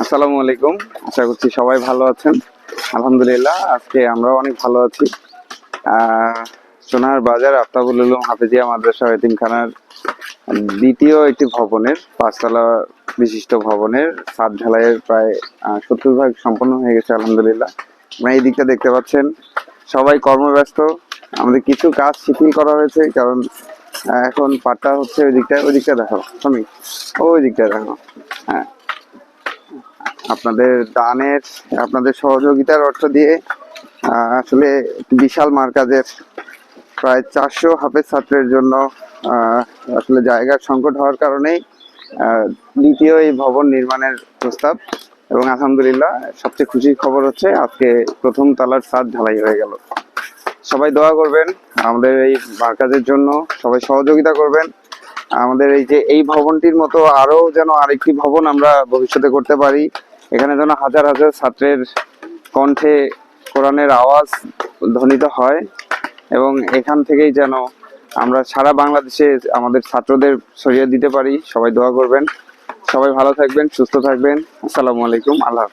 আসসালামু আলাইকুম, আশা করছি সবাই ভালো আছেন। আলহামদুলিল্লাহ, আজকে আমরা অনেক ভালো আছি। সোনার বাজার আফতাবুল উলুম হাফেজিয়া মাদ্রাসা এতিমখানার দ্বিতীয় একটি ভবনের 5 তলা বিশিষ্ট ভবনের ছাদ ঢালাইয়ের প্রায় 70% সম্পন্ন হয়ে গেছে আলহামদুলিল্লাহ। এই দিকটা দেখতে পাচ্ছেন, সবাই কর্মব্যস্ত। আমাদের কিছু কাজ শিথিল করা হয়েছে, কারণ এখন পাটটা হচ্ছে ওই দিকটা দেখো তুমি, ওই দিকটা দেখো। হ্যাঁ, আপনাদের সহযোগিতার অর্থ দিয়ে আসলে বিশাল মার্কাজের প্রায় 400 হাফেজ ছাত্রের জন্য আসলে জায়গার সংকট হওয়ার কারণেই দ্বিতীয় এই ভবন নির্মাণের প্রস্তাব। এবং আলহামদুলিল্লাহ, সবচেয়ে খুশির খবর হচ্ছে আজকে প্রথম তলার ছাদ ঢালাই হয়ে গেল। সবাই দোয়া করবেন আমাদের এই মার্কাজের জন্য, সবাই সহযোগিতা করবেন। আমাদের এই ভবনটির মতো আরো যেন আরেকটি ভবন আমরা ভবিষ্যতে করতে পারি। এখানে যেন হাজার হাজার ছাত্রের কণ্ঠে কোরআনের আওয়াজ ধ্বনিত হয়, এবং এখান থেকেই যেন আমরা সারা বাংলাদেশে আমাদের ছাত্রদের ছড়িয়ে দিতে পারি। সবাই দোয়া করবেন। সবাই ভালো থাকবেন, সুস্থ থাকবেন। আসসালামু আলাইকুম, আল্লাহ হাফেজ।